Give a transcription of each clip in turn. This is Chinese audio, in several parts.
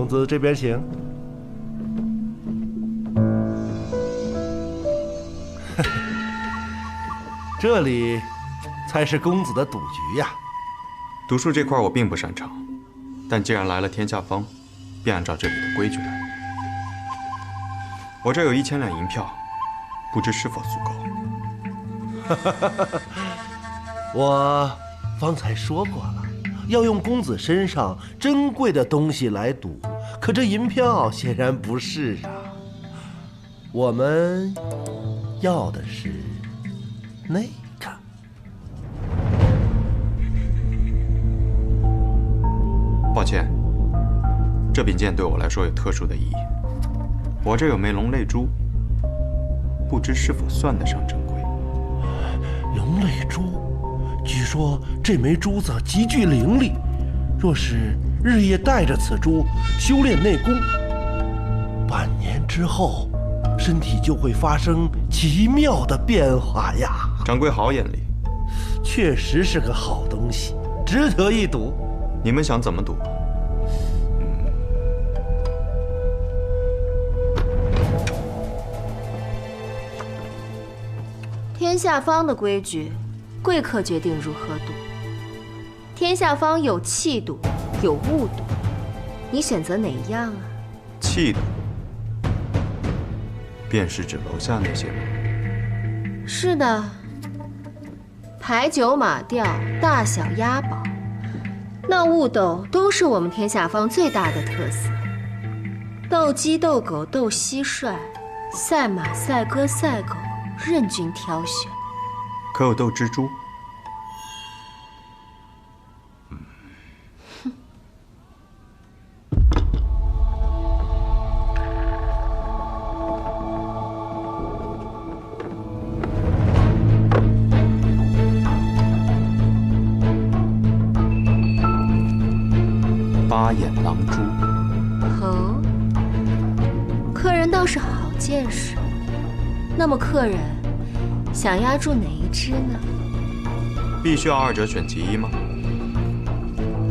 子这边请。这里才是公子的赌局呀。赌术这块我并不擅长，但既然来了天下方，便按照这里的规矩来。我这有1000两银票，不知是否足够？我方才说过了，要用公子身上珍贵的东西来赌，可这银票显然不是啊。我们要的是那个。抱歉，这柄剑对我来说有特殊的意义。我这有枚龙泪珠，不知是否算得上珍贵。龙泪珠，据说这枚珠子极具灵力，若是日夜带着此珠修炼内功，半年之后，身体就会发生奇妙的变化呀！掌柜好眼力，确实是个好东西，值得一赌。你们想怎么赌？天下方的规矩，贵客决定如何赌。天下方有气赌，有物赌，你选择哪一样啊？气赌，便是指楼下那些吗？是的，牌九马吊、大小押宝，那物斗都是我们天下方最大的特色。斗鸡、斗狗、斗蟋蟀，赛马、赛鸽、赛狗，任君挑选。可有斗蜘蛛？八眼狼蛛。哦，客人倒是好见识。那么客人想押注哪一只呢？必须要二者选其一吗？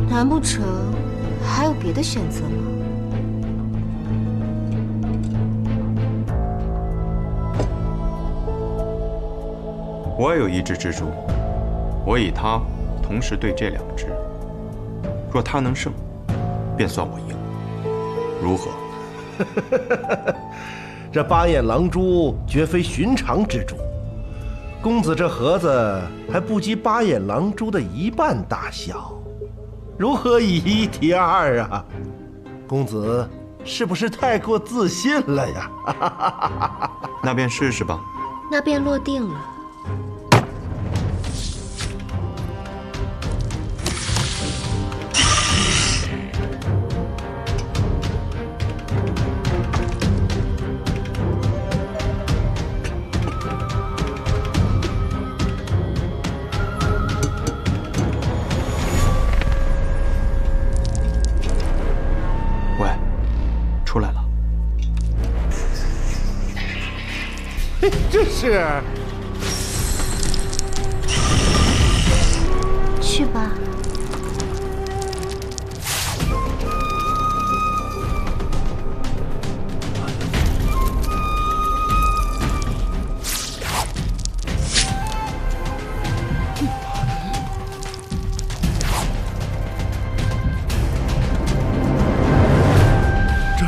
难不成还有别的选择吗？我也有一只蜘蛛，我以它同时对这2只，若它能胜，便算我赢，如何？这八眼狼蛛绝非寻常之蛛，公子这盒子还不及八眼狼蛛的1半大小，如何以1敌2啊？公子是不是太过自信了呀？那便试试吧。那便落定了。出来了。嘿，这是。去吧。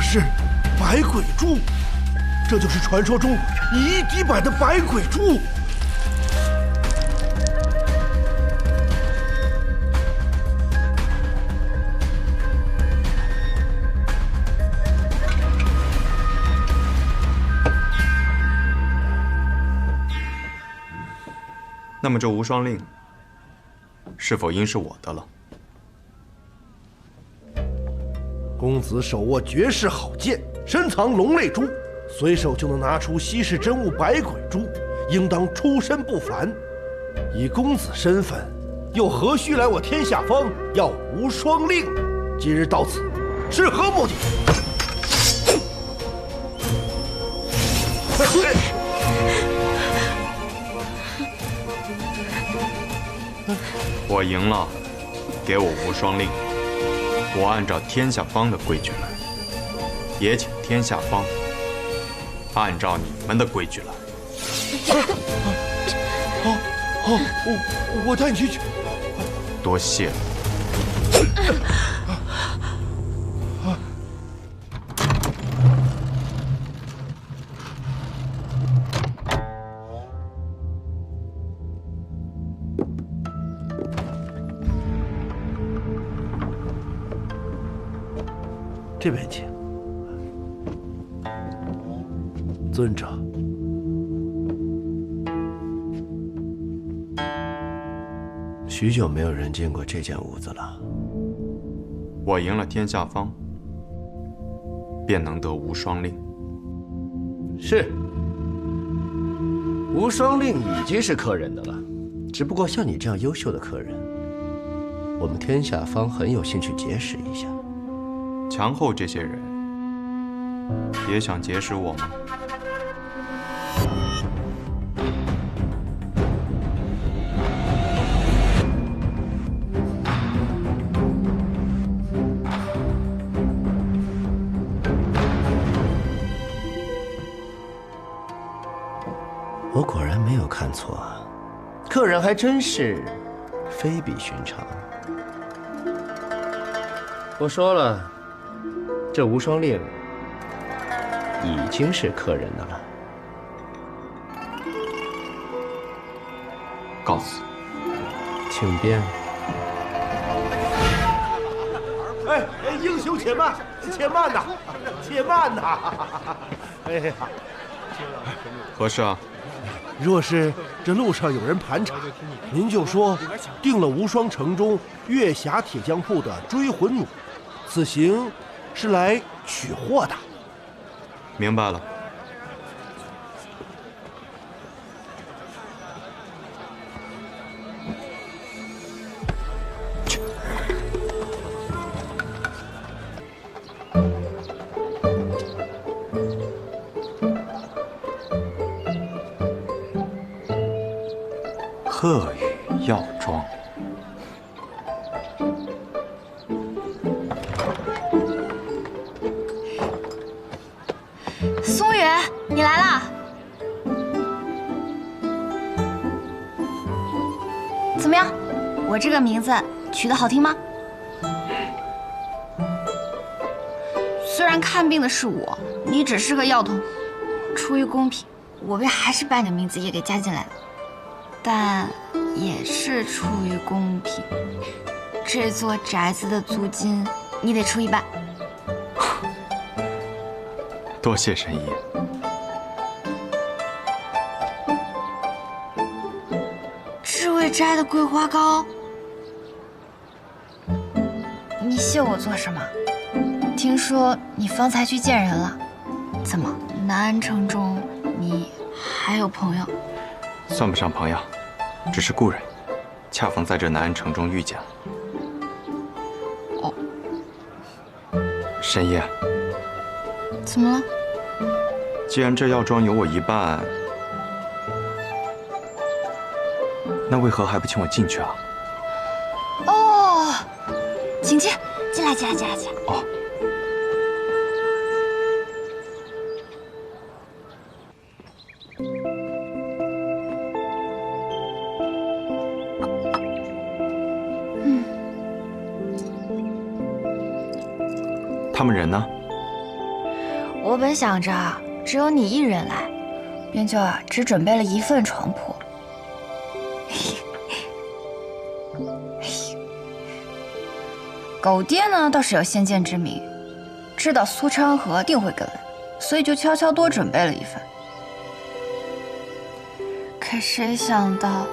是百鬼蛛，这就是传说中以1敌100的百鬼蛛。那么这无双令是否应是我的了？公子手握绝世好剑，身藏龙泪珠，随手就能拿出稀世珍物百鬼蛛，应当出身不凡。以公子身份，又何须来我天下方要无双令？今日到此，是何目的？我赢了，给我无双令，我按照天下方的规矩来。也请天下方按照你们的规矩来。我带你去。多谢了。这边请。尊者，许久没有人进过这间屋子了。我赢了天下方，便能得无双令。是，无双令已经是客人的了。只不过像你这样优秀的客人，我们天下方很有兴趣结识一下。强后这些人也想结识我吗？我果然没有看错啊，客人还真是非比寻常。我说了，这无双令已经是客人的了。告辞。请便。哎，英雄且慢，且慢呐，且慢呐！哎呀，何事啊？若是这路上有人盘查，您就说定了无双城中月霞铁匠铺的追魂弩，此行是来取货的。明白了。鹤羽药庄。松远，你来啦！怎么样，我这个名字取得好听吗？虽然看病的是我，你只是个药童，出于公平，我便还是把你的名字也给加进来了。但也是出于公平，这座宅子的租金你得出一半。多谢神医。智慧斋的桂花糕，你谢我做什么？听说你方才去见人了，怎么南安城中你还有朋友？算不上朋友，只是故人，恰逢在这南安城中遇见了。哦，神医，怎么了？既然这药庄有我一半，那为何还不请我进去啊？哦，请进，进来，进来，进来，进来。哦。他们人呢？我本想着只有你一人来，便就只准备了一份床铺。狗爹呢倒是有先见之明，知道苏昌河定会跟来，所以就悄悄多准备了一份。可谁想到，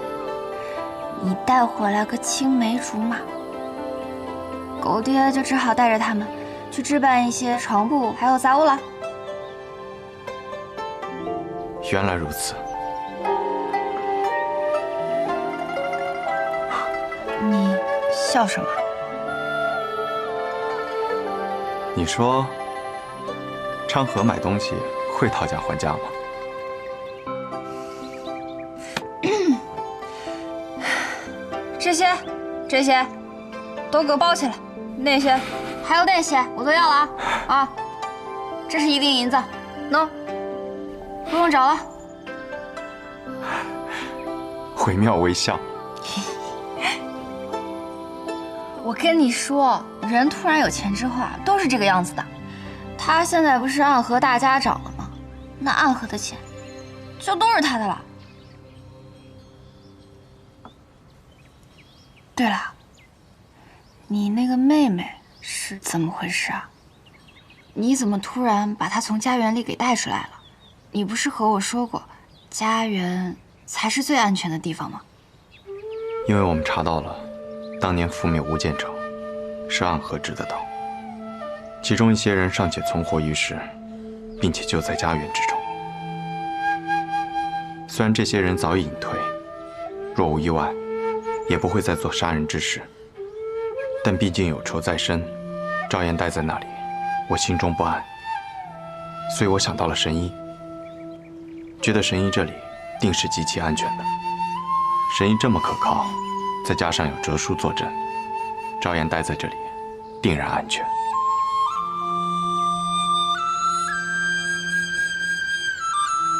你带回来个青梅竹马，狗爹就只好带着他们去置办一些床铺还有杂物了。原来如此。你笑什么？你说，昌河买东西会讨价还价吗？这些，都给我包起来。那些，还有那些，我都要了啊！啊！这是1锭银子，喏，不用找了。惟妙惟肖。我跟你说，人突然有钱之后啊，都是这个样子的。他现在不是暗河大家长了吗？那暗河的钱就都是他的了。对了，你那个妹妹是怎么回事啊？你怎么突然把她从家园里给带出来了？你不是和我说过，家园才是最安全的地方吗？因为我们查到了，当年覆灭吴建城是暗河制的刀，其中一些人尚且存活于世，并且就在家园之中。虽然这些人早已隐退，若无意外，也不会再做杀人之事，但毕竟有仇在身，赵岩待在那里，我心中不安，所以我想到了神医，觉得神医这里定是极其安全的。神医这么可靠，再加上有哲叔坐镇，赵岩待在这里，定然安全。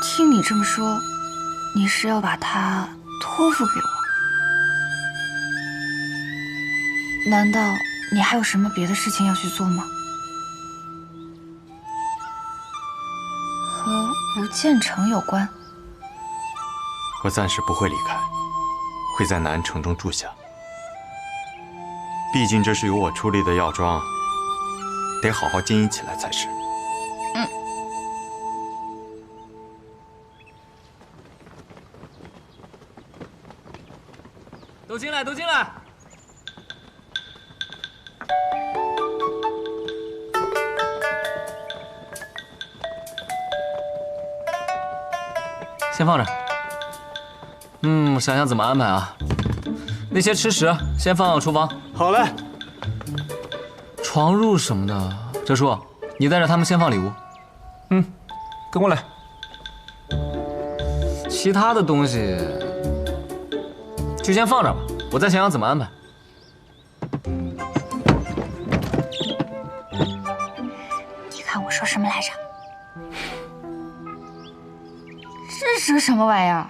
听你这么说，你是要把他托付给我？难道你还有什么别的事情要去做吗？和吴建城有关？我暂时不会离开，会在南城中住下。毕竟这是由我出力的药庄，得好好经营起来才是。都进来，都进来！先放着。想想怎么安排啊？那些吃食先放厨房。好嘞。床褥什么的，哲叔，你带着他们先放礼物。跟过来。其他的东西就先放着吧，我再想想怎么安排。你看我说什么来着？这是个什么玩意儿？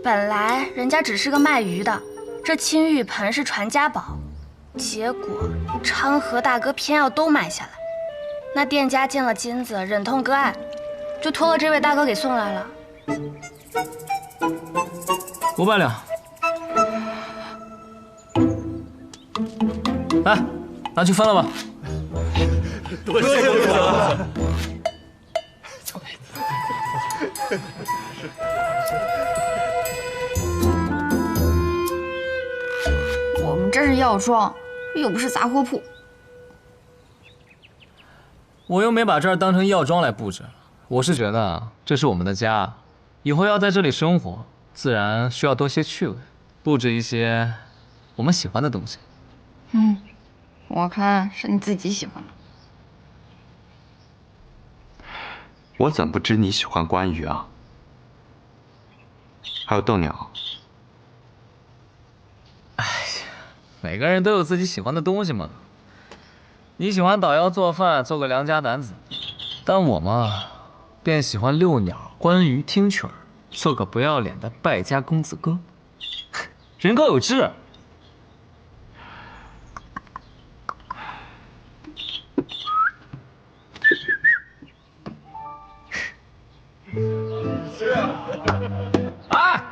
本来人家只是个卖鱼的，这青玉盆是传家宝，结果昌河大哥偏要都买下来。那店家见了金子，忍痛割爱，就托了这位大哥给送来了。500两。来，拿去分了吧。多谢公子。我们这是药庄，又不是杂货铺。我又没把这儿当成药庄来布置，我是觉得这是我们的家，以后要在这里生活，自然需要多些趣味，布置一些我们喜欢的东西。我看是你自己喜欢的。我怎不知你喜欢关羽啊？还有豆鸟。每个人都有自己喜欢的东西嘛。你喜欢捣药做饭，做个良家男子，但我嘛，便喜欢遛鸟、观鱼、听曲儿，做个不要脸的败家公子哥，人高有志。哎，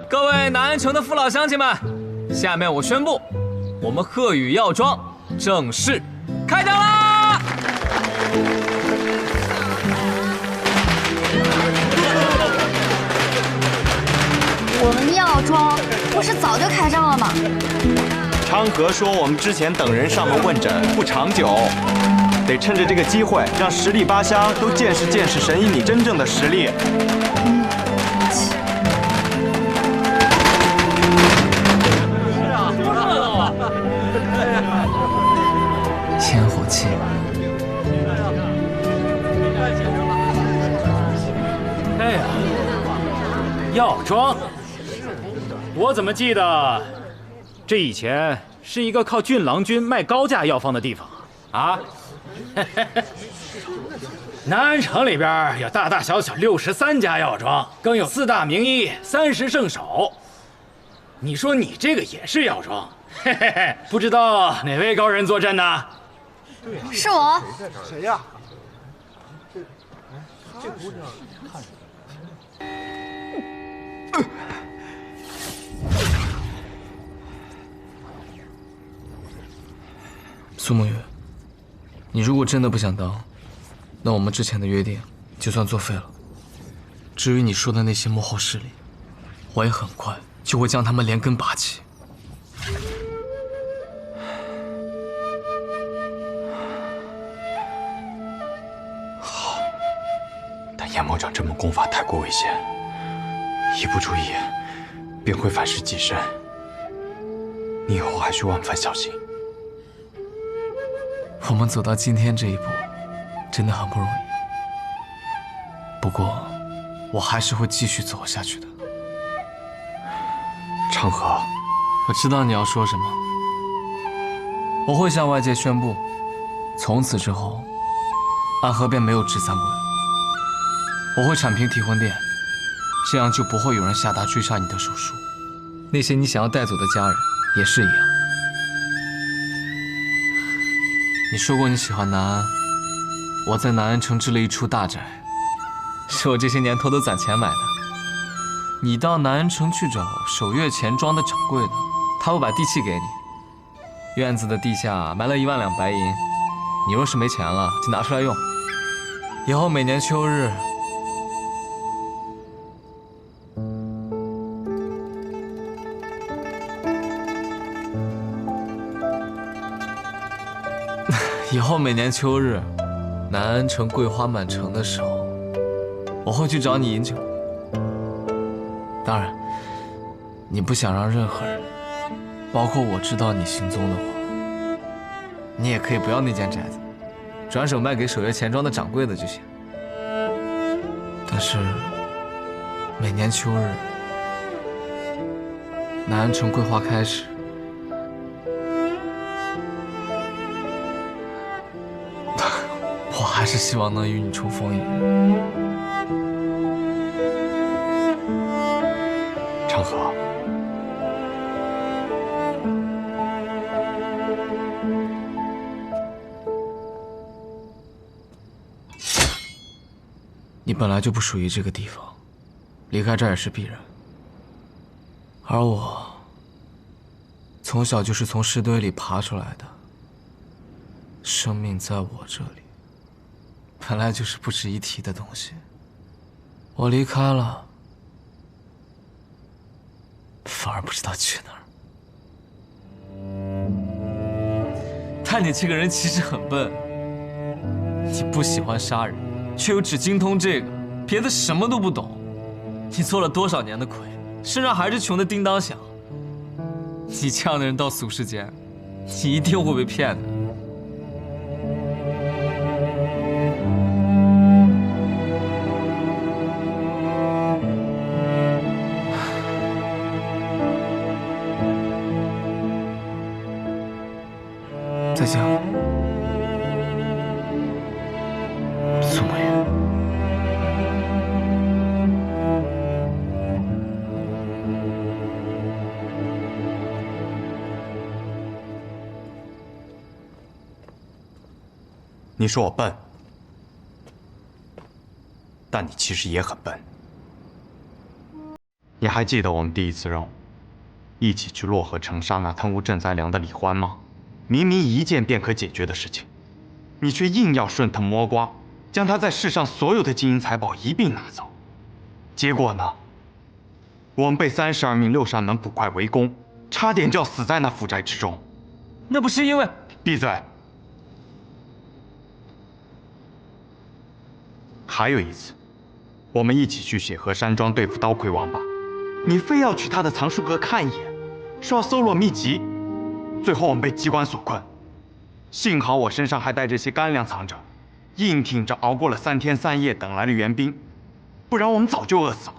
各位南安城的父老乡亲们，下面我宣布，我们鹤羽药庄正式开张啦！我们药庄不是早就开张了吗？昌河说我们之前等人上门问诊不长久，得趁着这个机会，让十里八乡都见识见识神医你真正的实力。仙火气。哎呀，药庄，我怎么记得这以前是一个靠郡郎君卖高价药方的地方啊。南安城里边有大大小小63家药庄，更有4大名医、30圣手。你说你这个也是药庄？嘿嘿嘿，不知道哪位高人坐镇呢？是我。谁呀？苏沐雨，你如果真的不想当，那我们之前的约定就算作废了。至于你说的那些幕后势力，我也很快就会将他们连根拔起。好，但阎魔掌这门功法太过危险，一不注意便会反噬己身。你以后还需万分小心。我们走到今天这一步，真的很不容易。不过，我还是会继续走下去的。长河，我知道你要说什么。我会向外界宣布，从此之后，安河便没有智三鬼了。我会铲平提魂殿，这样就不会有人下达追杀你的手术。那些你想要带走的家人也是一样。你说过你喜欢南安，我在南安城置了一处大宅，是我这些年偷偷攒钱买的。你到南安城去找守月钱庄的掌柜的，他会把地契给你。院子的地下埋了1万两白银，你若是没钱了，就拿出来用。以后每年秋日，南安城桂花满城的时候，我会去找你饮酒。当然，你不想让任何人，包括我知道你行踪的话，你也可以不要那间宅子，转手卖给守月钱庄的掌柜的就行。但是，每年秋日，南安城桂花开时，我还是希望能与你重逢一日。长河，你本来就不属于这个地方，离开这儿也是必然。而我，从小就是从尸堆里爬出来的，生命在我这里，本来就是不值一提的东西。我离开了，反而不知道去哪儿。但你这个人其实很笨，你不喜欢杀人，却又只精通这个，别的什么都不懂。你做了多少年的鬼，身上还是穷得叮当响。你这样的人到俗世间，你一定会被骗的。再见，苏沐雨。你说我笨，但你其实也很笨。你还记得我们第一次任务，一起去洛河城杀那贪污赈灾粮的李欢吗？明明一件便可解决的事情，你却硬要顺藤摸瓜，将他在世上所有的金银财宝一并拿走。结果呢？我们被32名六扇门捕快围攻，差点就要死在那府寨之中。那不是因为……闭嘴！还有一次，我们一起去雪河山庄对付刀魁王八，你非要去他的藏书阁看一眼，说要搜罗秘籍。最后我们被机关所困，幸好我身上还带着些干粮藏着，硬挺着熬过了3天3夜等来了援兵，不然我们早就饿死了。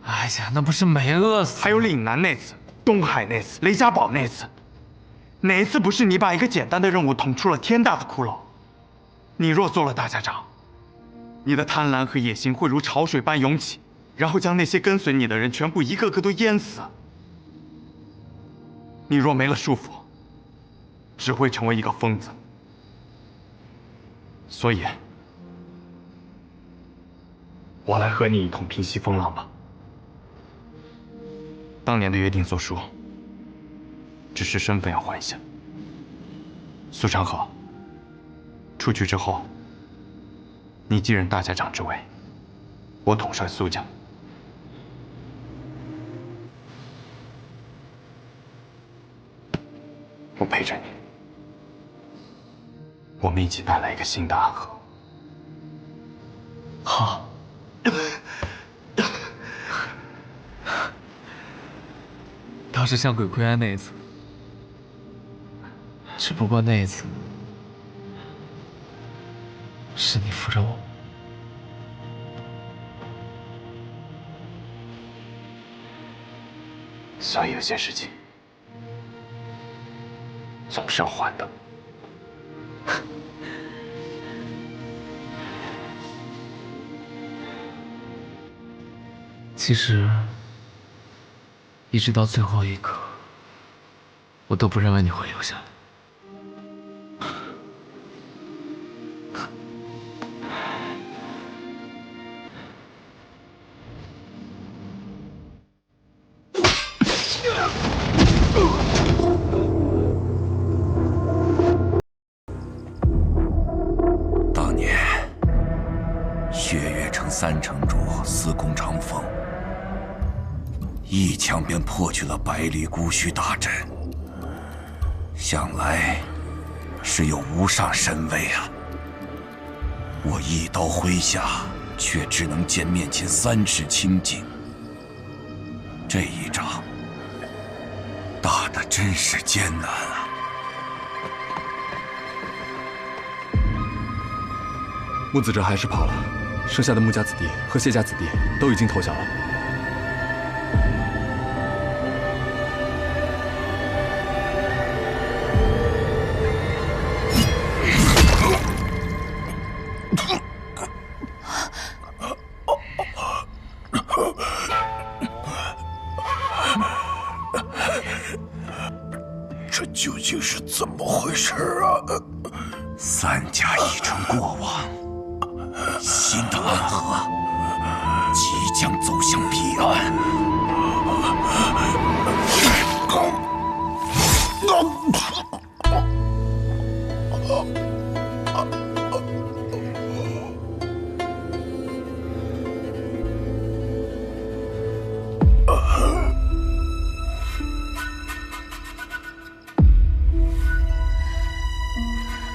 哎呀，那不是没饿死。还有岭南那次，东海那次，雷家堡那次，哪一次不是你把一个简单的任务捅出了天大的窟窿？你若做了大家长，你的贪婪和野心会如潮水般涌起，然后将那些跟随你的人全部一个个都淹死。你若没了束缚，只会成为一个疯子。所以，我来和你一同平息风浪吧。当年的约定作书，只是身份要换一下。苏长河，出去之后，你继任大家长之位，我统帅苏家。我陪着你，我们一起带来一个新的安和。好。倒是像鬼窥案那一次，只不过那一次是你扶着我。所以有些事情总是要还的。其实，一直到最后一刻，我都不认为你会留下来。当年，血月城3城主司空长风一枪便破去了百里孤虚大阵，想来是有无上神威啊！我一刀挥下，却只能见面前3尺清净。这一仗打得真是艰难啊！木子哲还是跑了，剩下的穆家子弟和谢家子弟都已经投降了。这究竟是怎么回事啊？3家已成过往，新的暗河即将走向彼岸。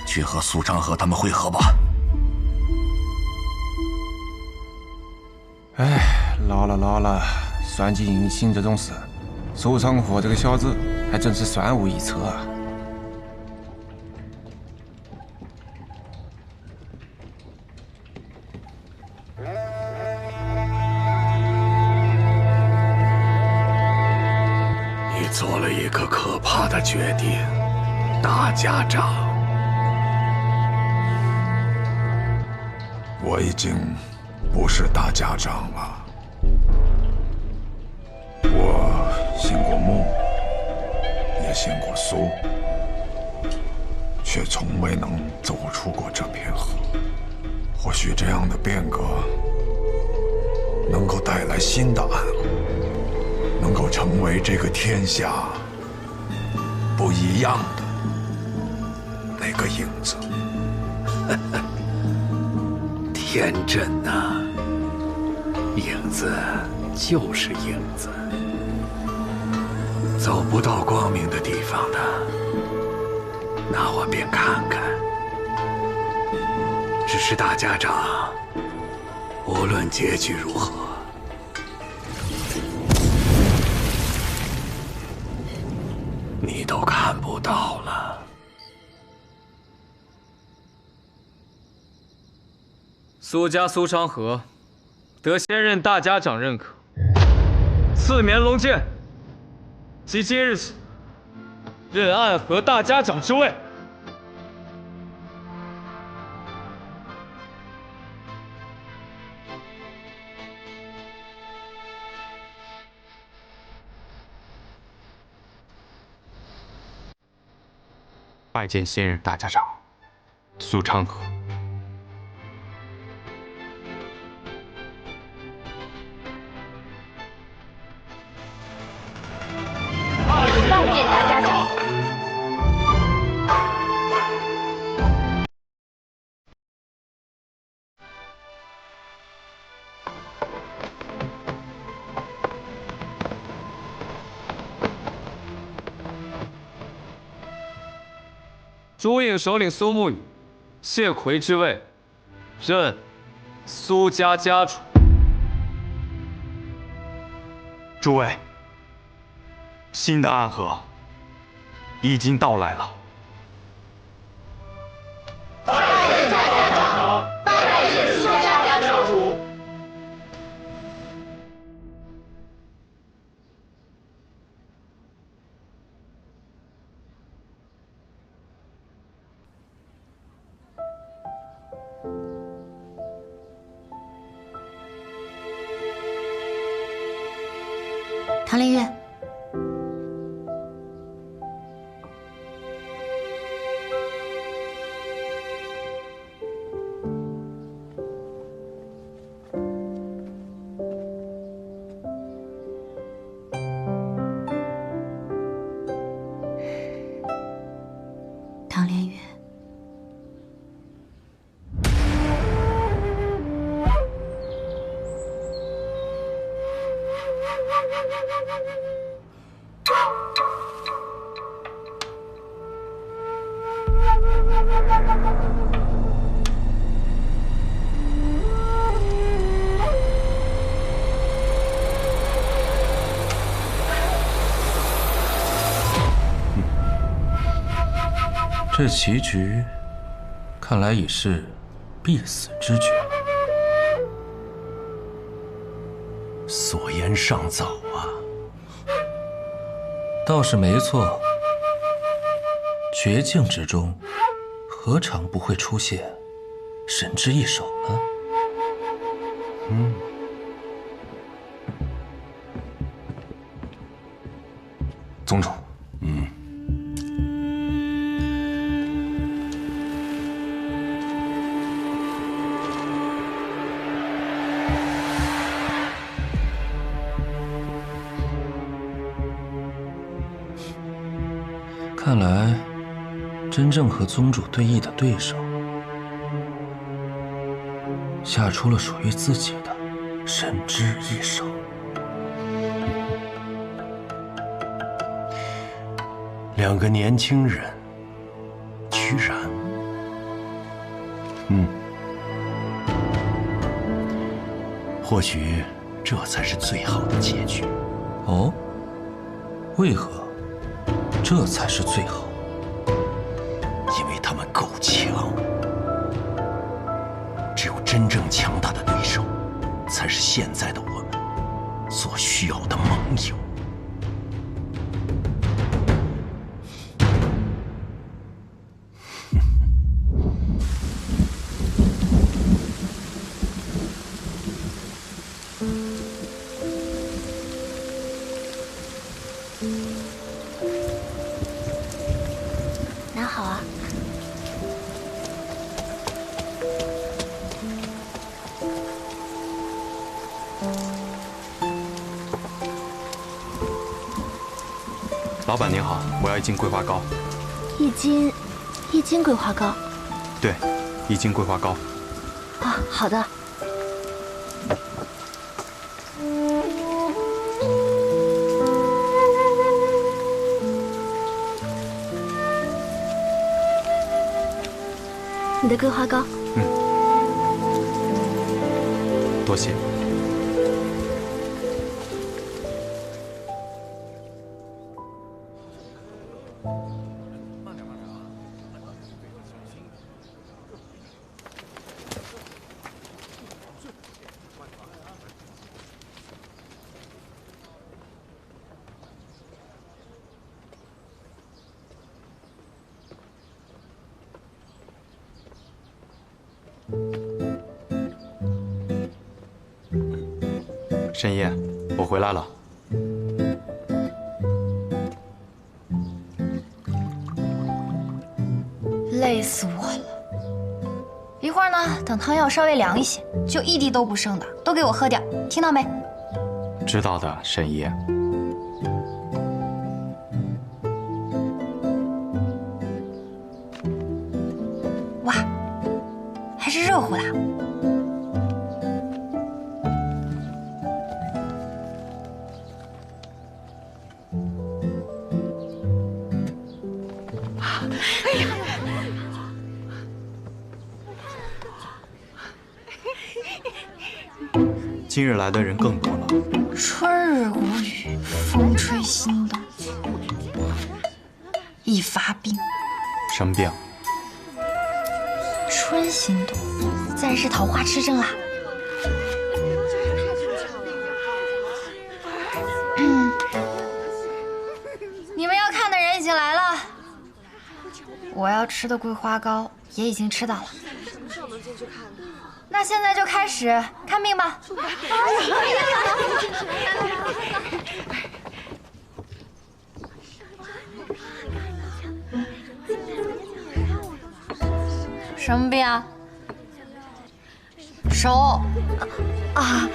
去和苏长河他们会合吧。哎，老了，算计人心这种事，苏长河这个小子还真是算无一策啊。你做了一个可怕的决定，大家长。我已经不是大家长了。我信过孟，也信过苏，却从未能走出过这片河。或许这样的变革能够带来新的暗河，能够成为这个天下不一样的那个影子。天真呐，影子就是影子，走不到光明的地方的，那我便看看。只是大家长，无论结局如何，你都看不到了。苏家苏长河得先任大家长认可，赐绵龙剑，即今日起任暗河大家长之位。拜见现任大家长苏昌河。拜见大家长。朱印首领苏沐雨，谢魁之位，任苏家家主。诸位，新的暗河已经到来了。拜见大家长，拜见苏家家主。唐林月，唐连月。这棋局，看来已是必死之决。所言尚早啊，倒是没错。绝境之中，何尝不会出现神之一手呢？宗主，看来，真正和宗主对弈的对手，下出了属于自己的神之一手。两个年轻人，居然，或许这才是最好的结局。哦，为何？这才是最好，因为他们够强。只有真正强大的对手，才是现在的我们所需要的盟友。拿好啊！老板您好，我要一斤桂花糕。一斤桂花糕。对，一斤桂花糕。啊，好的。你的桂花糕。多谢。申夜，我回来了。累死我了！一会儿呢，等汤药稍微凉一些，就一滴都不剩的，都给我喝掉，听到没？知道的，申夜。哇，还是热乎的。今日来的人更多了。春日无雨，风吹心动，一发病。什么病？春心动，自然是桃花痴症啦。你们要看的人已经来了，我要吃的桂花糕也已经吃到了。什么时候能进去看呢？那现在就开始看病吧。什么病啊？手啊！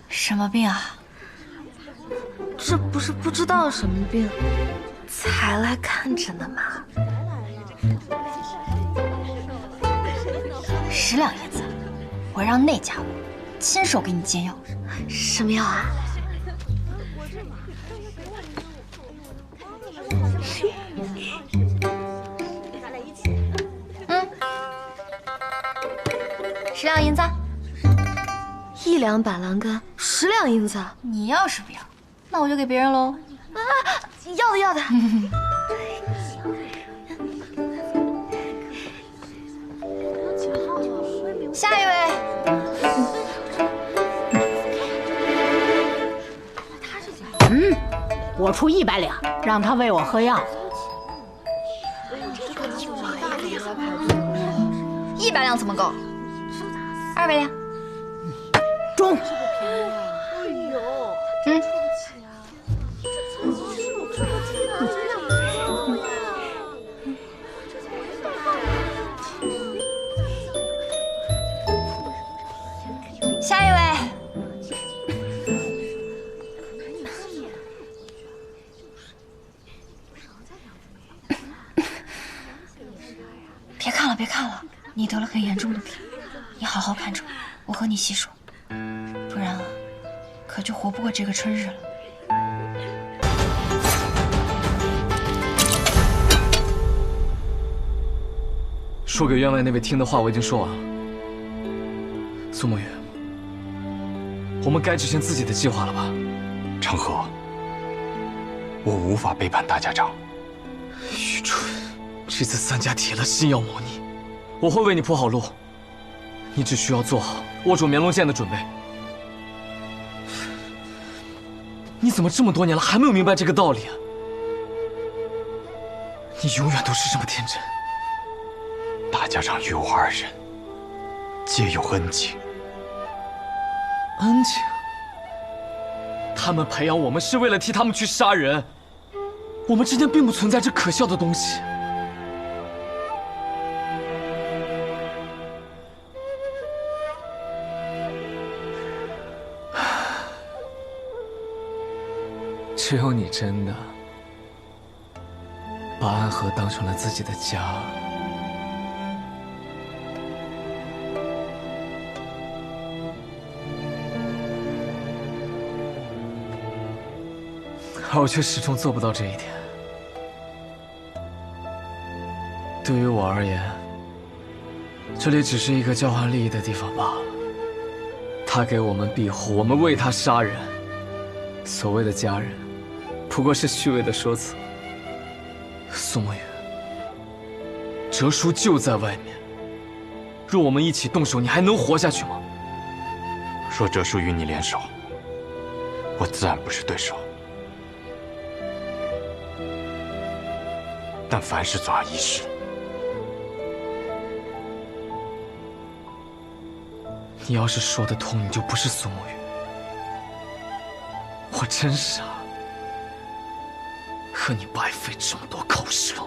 什么病啊？这不是不知道什么病，才来看诊的吗？10两银子，我让那家伙亲手给你煎药。什么药啊？10两银子。1两板蓝根，10两银子。你要是不要，那我就给别人喽。啊，要的要的。下一位。我出100两，让他喂我喝药。100两怎么够？200两。中。下一位。别看了，别看了，你得了很严重的病，你好好看着我和你细说，不然啊，可就活不过这个春日了。说给员外那位听的话我已经说完了。苏沐雨，我们该执行自己的计划了吧？成河，我无法背叛大家长。愚蠢！这次3家铁了心要磨你，我会为你铺好路，你只需要做好握住绵龙剑的准备。你怎么这么多年了还没有明白这个道理啊？你永远都是这么天真。大家长与我2人皆有恩情。恩情？他们培养我们是为了替他们去杀人，我们之间并不存在这可笑的东西。只有你真的把安河当成了自己的家。而我却始终做不到这一点。对于我而言，这里只是一个交换利益的地方罢了。他给我们庇护，我们为他杀人。所谓的家人，不过是虚伪的说辞。苏沐雨，哲叔就在外面，若我们一起动手，你还能活下去吗？若哲叔与你联手，我自然不是对手。但凡事总要一试。你要是说得通，你就不是苏沐雨。我真傻，和你白费这么多口舌。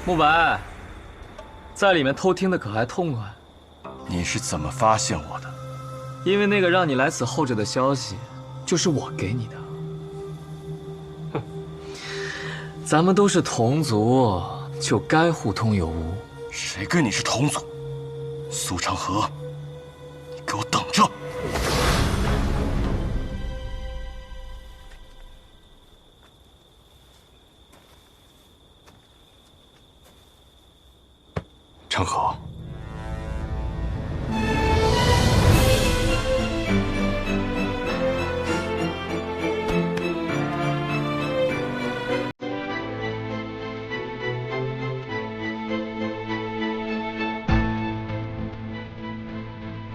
慕白，在里面偷听的可还痛快？你是怎么发现我的？因为那个让你来此候着的消息，就是我给你的。哼，咱们都是同族，就该互通有无。谁跟你是同族？苏长河，你给我等着！长河，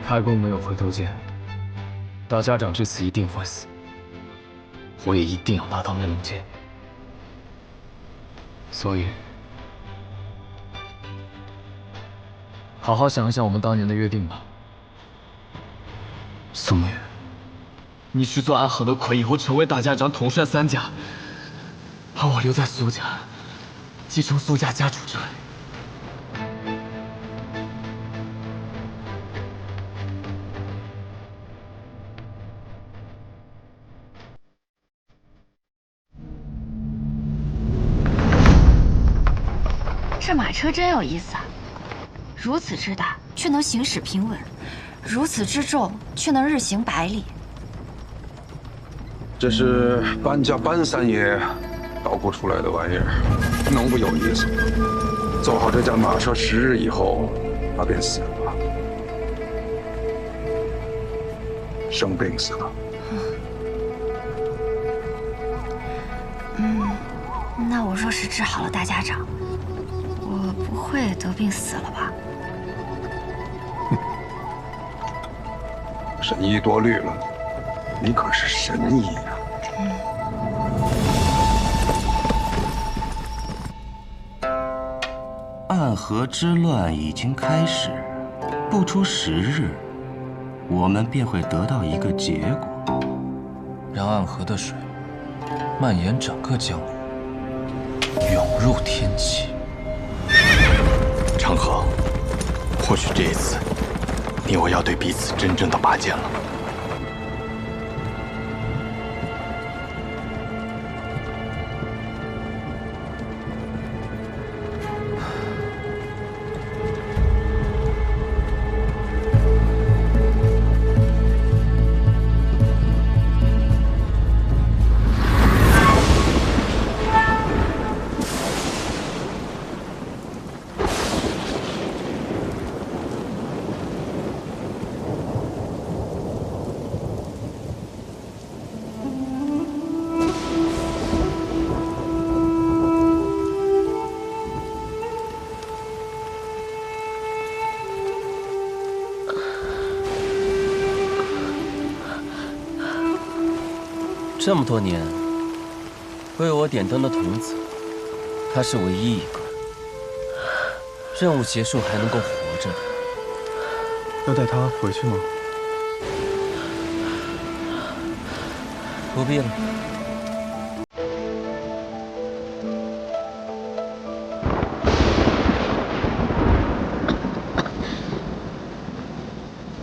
开弓没有回头箭，大家长这次一定会死，我也一定要拿到那龙剑。所以，好好想一想我们当年的约定吧。苏沐雨，你去做安和的魁，以后成为大家长，统帅3家，而我留在苏家，继承苏家家主之位。这马车真有意思啊！如此之大，却能行驶平稳；如此之重，却能日行100里。这是搬家搬三爷捣鼓出来的玩意儿，能不有意思吗？做好这架马车10日以后，他便死了，生病死的。那我若是治好了大家长，我不会得病死了吧？神医多虑了，你可是神医呀！暗河之乱已经开始，不出10日，我们便会得到一个结果，让暗河的水蔓延整个江陵，涌入天启。长河，或许这一次，你我要对彼此真正的拔剑了。这么多年为我点灯的童子，他是唯一一个。任务结束还能够活着的。要带他回去吗？不必了。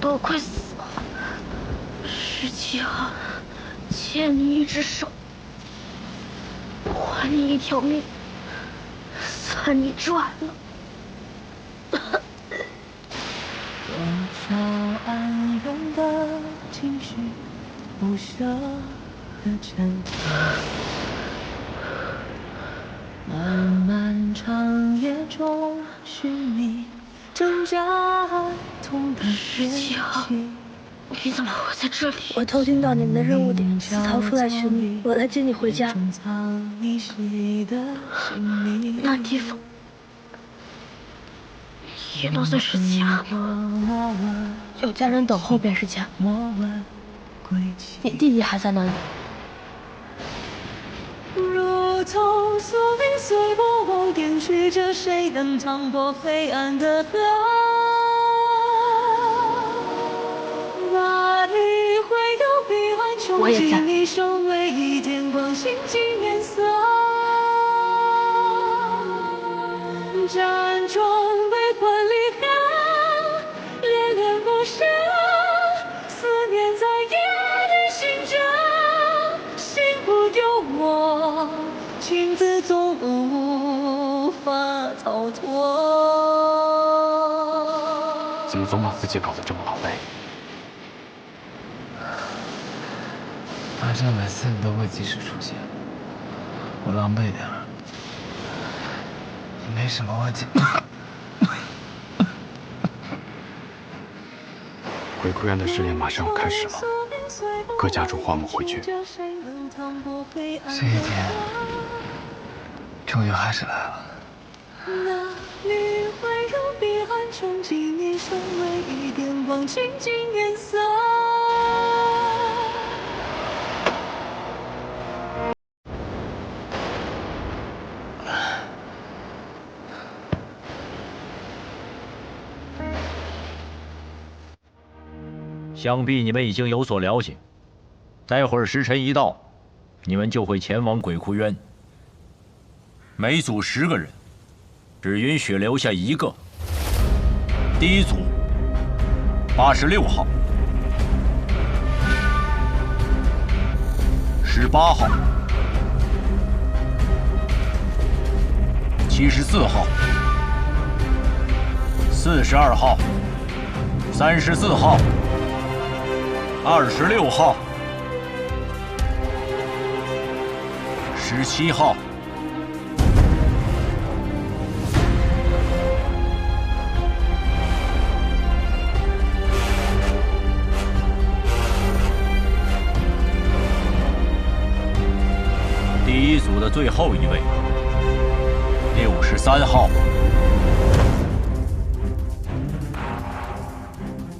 都快死了！17号，欠你一只手，还你一条命，算你赚了。多少哀怨的情绪，不舍的挣扎，漫漫长夜中寻觅挣扎痛的憋气。你怎么会在这里？我偷听到你们的任务点，私逃出来寻你，我来接你回家。那地方也能算是家吗？有家人等候便是家。你弟弟还在哪里？如同宿命随波往点曲折，谁能趟破黑暗的河？哪里会有彼岸憧憬？你手唯一点光，心境颜色。辗转悲欢离合，恋恋不舍，思念在夜里醒着，心不丢我，情字总无法逃脱。怎么总把自己搞得这么狼狈？反正每次你都会及时出现，我狼狈点儿，没什么问题。鬼哭院的试炼马上要开始了，各家主唤我们回去。这一天终于还是来了。哪里会有彼岸憧憬？你手唯一点光，情景颜色。想必你们已经有所了解，待会儿时辰一到，你们就会前往鬼窟渊。每组10个人，只允许留下1个。第一组86号、18号、74号、42号、34号。26号、17号、第一组的最后一位，63号、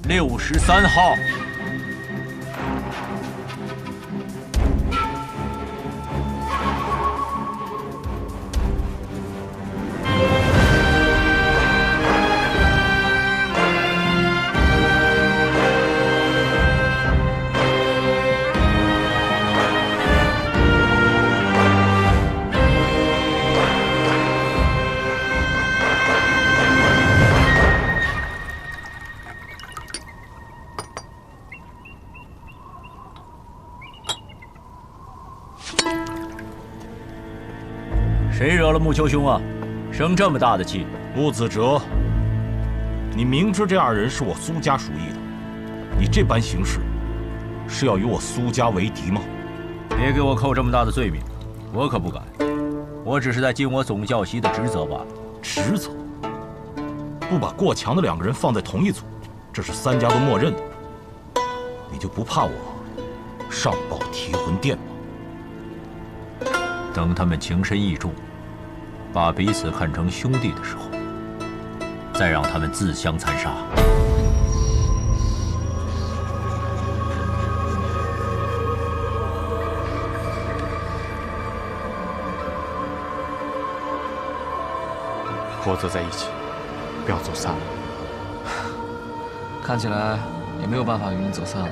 63号。谁惹了木丘兄啊？生这么大的气！穆子哲，你明知这2人是我苏家属意的，你这般行事，是要与我苏家为敌吗？别给我扣这么大的罪名，我可不敢。我只是在尽我总教习的职责罢了。职责？不把过强的2个人放在同一组，这是3家都默认的。你就不怕我上报提魂殿吗？等他们情深意重，把彼此看成兄弟的时候，再让他们自相残杀。合作在一起，不要走散了。看起来也没有办法与你走散了。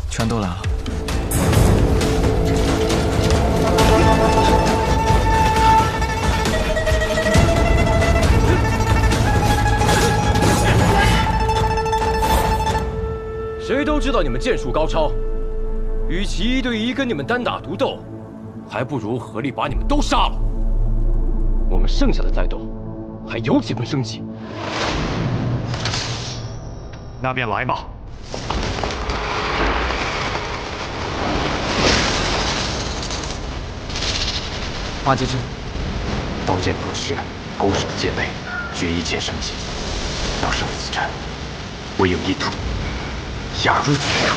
全都来了。谁都知道你们剑术高超，与其1对1跟你们单打独斗，还不如合力把你们都杀了。我们剩下的再斗，还有几分生气。那便来吧。花阶之，刀剑隔世，攻守戒备，决一切生气。要胜此战，我有一图，下入此图。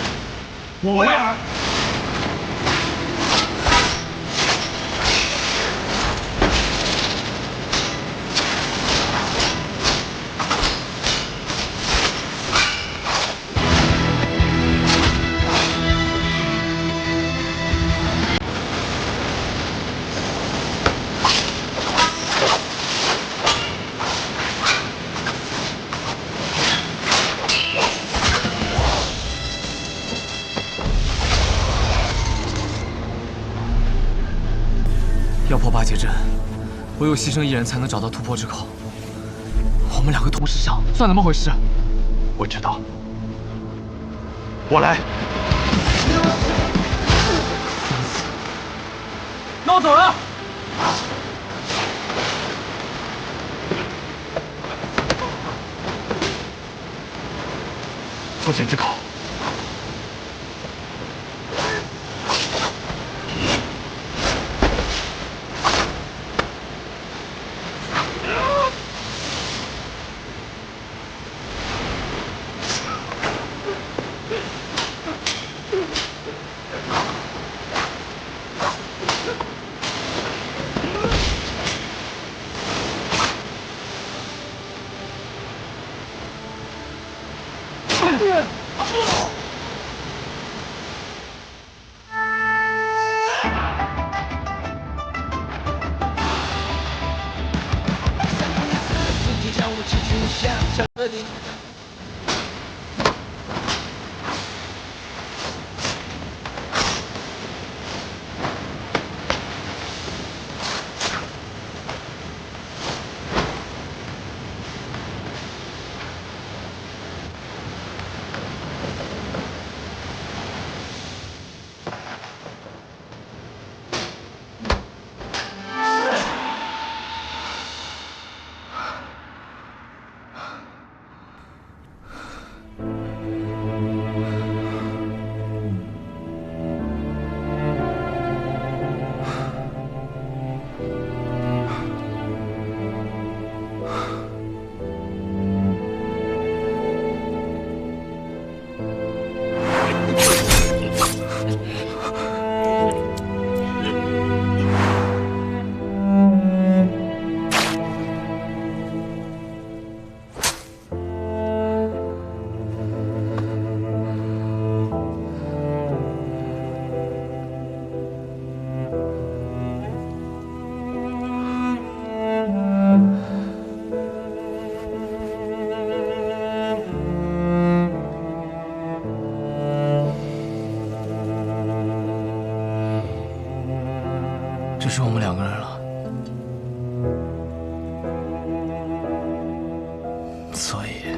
我呀！要破8节阵，唯有牺牲一人才能找到突破之口。我们2个同时上，算怎么回事？我知道，我来。那我走了。封神之口。只剩我们2个人了，所以，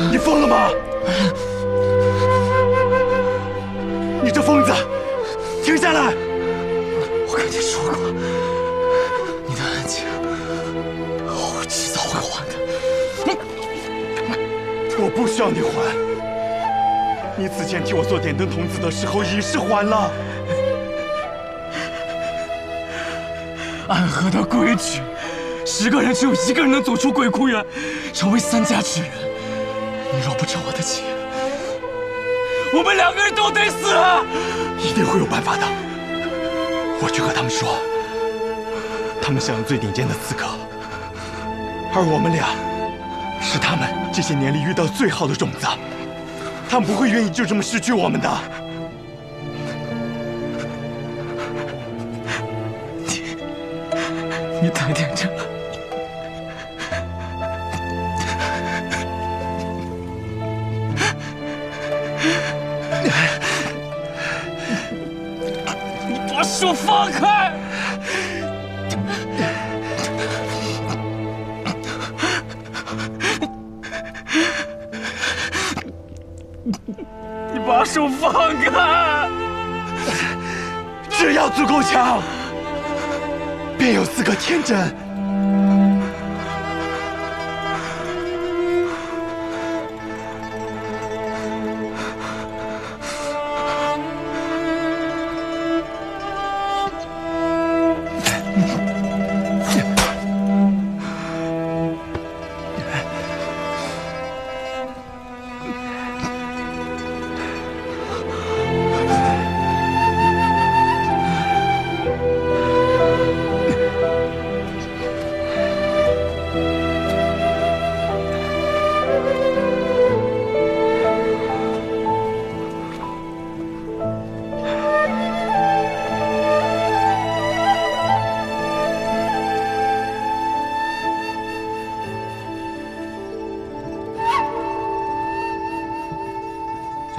你疯了吗？你这疯子，停下来！我跟你说过，你的恩情，我迟早会还的。我不需要你还。你此前替我做点灯童子的时候已是还了。暗河的规矩，10个人只有1个人能走出鬼窟园，成为3家之人。你若不成我的情，我们2个人都得死。一定会有办法的。我去和他们说，他们享有最顶尖的资格，而我们俩是他们这些年里遇到最好的种子。他们不会愿意就这么失去我们的。你太天真了。你把手放开！你把手放开！只要足够强，便有资格天真。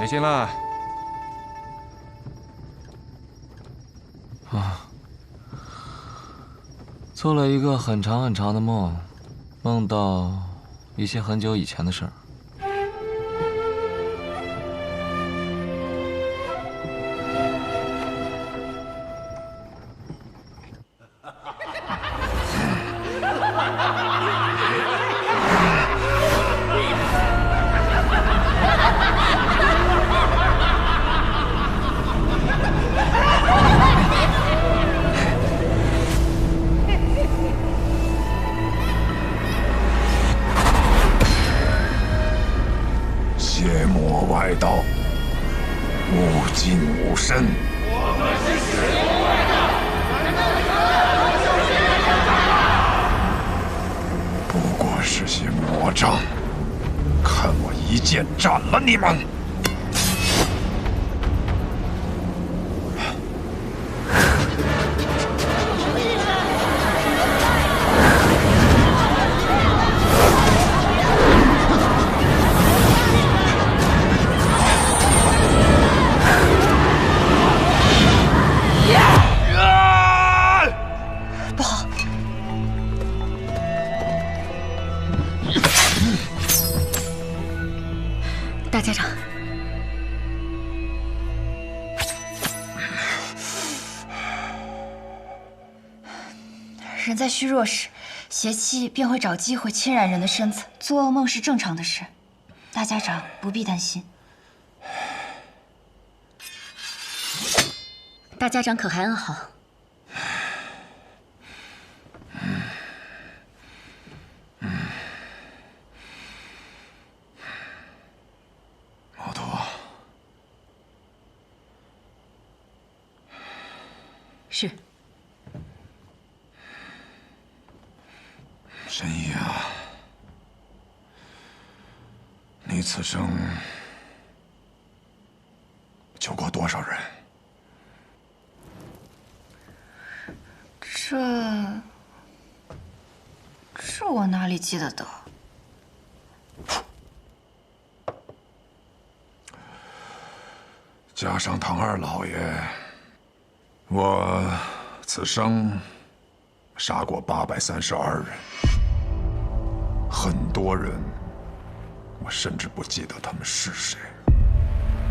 睡醒了。做了一个很长很长的梦，梦到一些很久以前的事儿。邪魔外道，无尽无身。不过是些魔障，看我一剑斩了你们！不好！大家长，人在虚弱时，邪气便会找机会侵染人的身子。做噩梦是正常的事，大家长不必担心。大家长可还安好？毛头，是。神医啊，你此生救过多少人？这我哪里记得得？加上唐二老爷，我此生杀过832人，很多人，我甚至不记得他们是谁，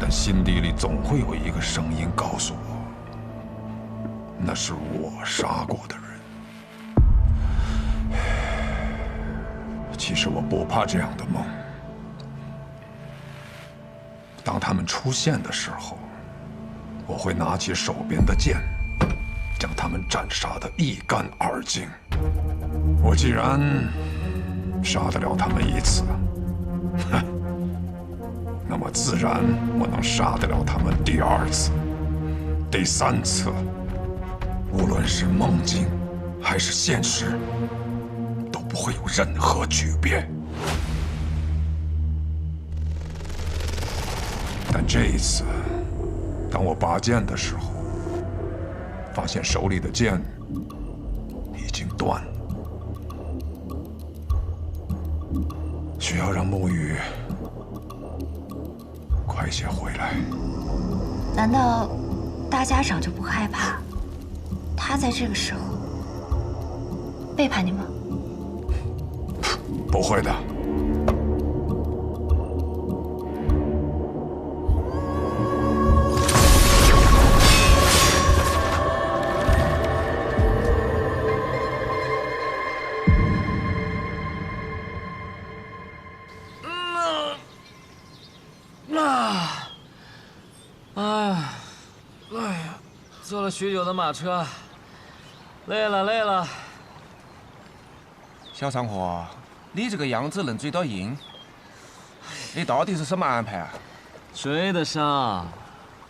但心底里总会有一个声音告诉我，那是我杀过的人。其实我不怕这样的梦。当他们出现的时候，我会拿起手边的剑，将他们斩杀得一干二净。我既然杀得了他们一次，那么自然我能杀得了他们第二次、第三次。无论是梦境还是现实，都不会有任何区别。但这一次，当我拔剑的时候，发现手里的剑已经断了，需要让沐雨快些回来。难道大家长就不害怕他在这个时候背叛你吗？不会的。坐了许久的马车，累了。小长河，你这个样子能追到鹰，你到底是什么安排啊？追得上。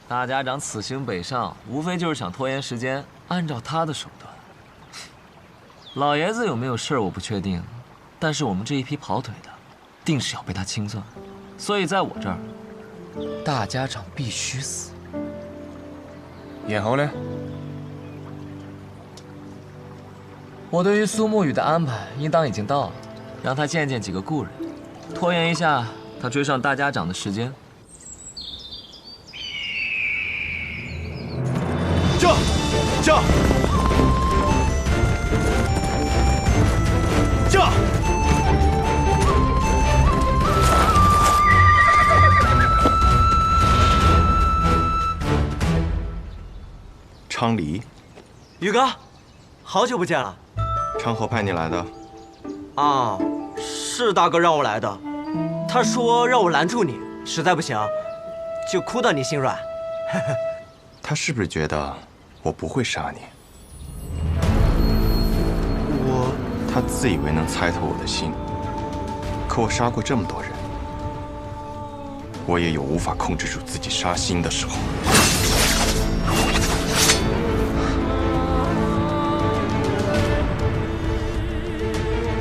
大家长此行北上，无非就是想拖延时间，按照他的手段。老爷子有没有事儿我不确定，但是我们这一批跑腿的，定是要被他清算。所以在我这儿，大家长必须死。然后呢？我对于苏沐雨的安排，应当已经到了，让他见见几个故人，拖延一下他追上大家长的时间。昌黎，宇哥，好久不见了。昌河派你来的？啊，是大哥让我来的。他说让我拦住你，实在不行，就哭到你心软。他是不是觉得我不会杀你？他自以为能猜透我的心，可我杀过这么多人，我也有无法控制住自己杀心的时候。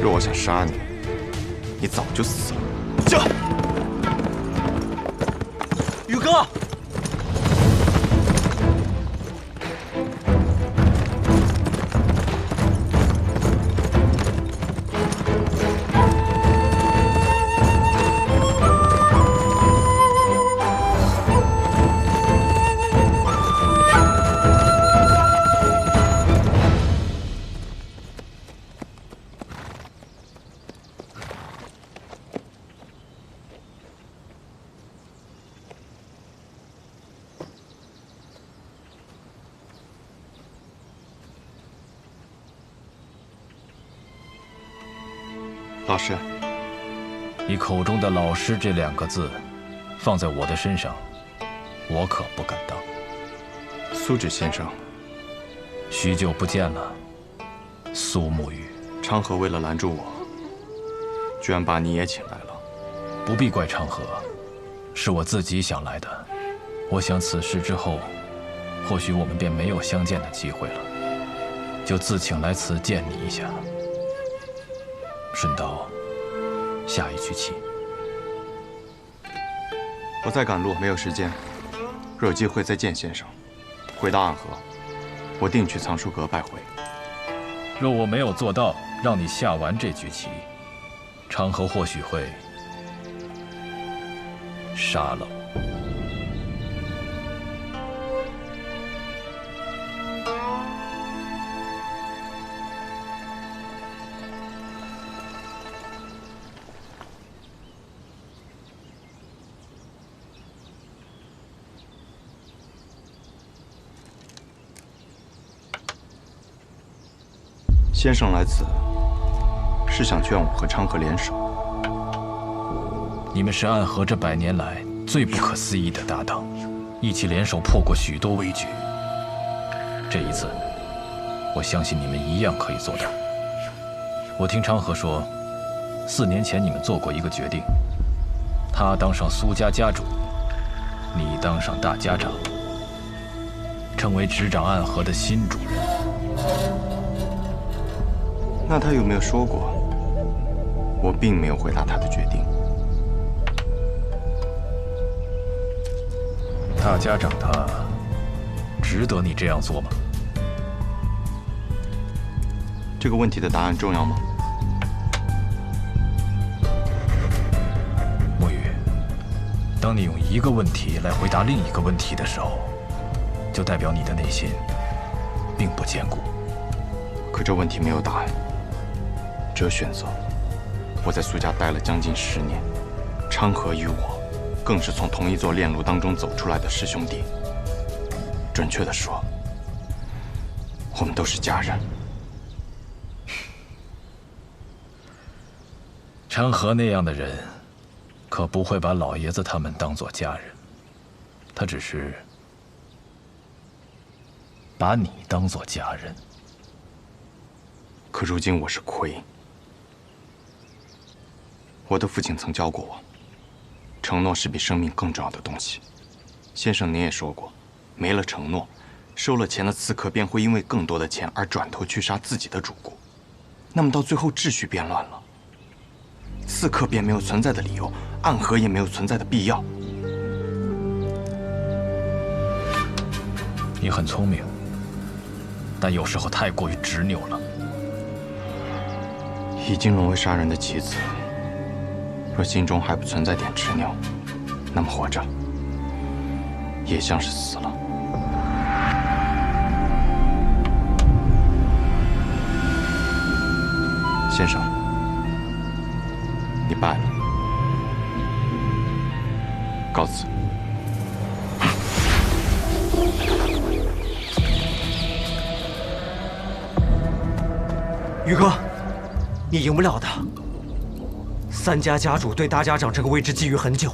若我想杀你，你早就死了。宇哥。老师，你口中的“老师”这2个字，放在我的身上，我可不敢当。苏轼先生，许久不见了，苏沐雨。昌河为了拦住我，居然把你也请来了。不必怪昌河，是我自己想来的。我想此事之后，或许我们便没有相见的机会了，就自请来此见你一下。顺道下一局棋。我在赶路，没有时间。若有机会再见先生。回到暗河，我定去藏书阁拜会。若我没有做到让你下完这局棋，昌河或许会杀了我。先生来此，是想劝我和昌河联手。你们是暗河这100年来最不可思议的搭档，一起联手破过许多危局。这一次，我相信你们一样可以做到。我听昌河说，4年前你们做过一个决定，他当上苏家家主，你当上大家长，成为执掌暗河的新主人。那他有没有说过？我并没有回答他的决定。大家长他值得你这样做吗？这个问题的答案重要吗？沐雨，当你用一个问题来回答另一个问题的时候，就代表你的内心并不坚固。可这问题没有答案，只有选择。我在苏家待了将近10年，昌河与我更是从同一座炼炉当中走出来的师兄弟。准确地说，我们都是家人。昌河那样的人，可不会把老爷子他们当作家人，他只是把你当作家人。可如今我是魁。我的父亲曾教过我，承诺是比生命更重要的东西。先生您也说过，没了承诺，收了钱的刺客便会因为更多的钱而转头去杀自己的主顾。那么到最后秩序变乱了，刺客便没有存在的理由，暗河也没有存在的必要。你很聪明，但有时候太过于执拗了。已经沦为杀人的棋子，若心中还不存在点执拗，那么活着也像是死了。先生，你败了，告辞。宇哥，你赢不了的。三家家主对大家长这个位置觊觎很久，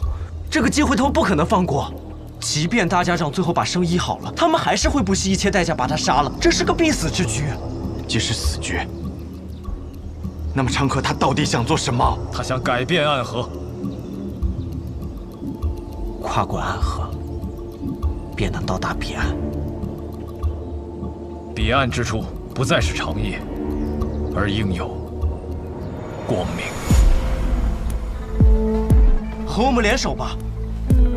这个机会他们不可能放过。即便大家长最后把生医好了，他们还是会不惜一切代价把他杀了，这是个必死之局。既是死局，那么长河他到底想做什么？他想改变暗河，跨过暗河，便能到达彼岸。彼岸之处不再是长夜，而应有光明。和我们联手吧。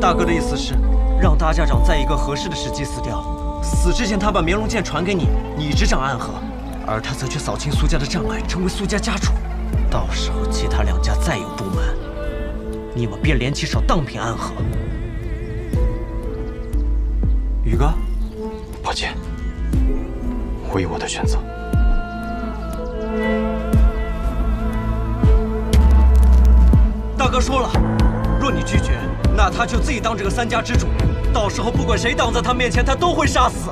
大哥的意思是，让大家长在一个合适的时机死掉。死之前，他把绵龙剑传给你，你执掌暗河，而他则去扫清苏家的障碍，成为苏家家主。到时候其他两家再有不满，你们便联起手荡平暗河。宇哥，抱歉，我有我的选择。大哥说了，若你拒绝，那他就自己当这个三家之主。到时候不管谁挡在他面前，他都会杀死，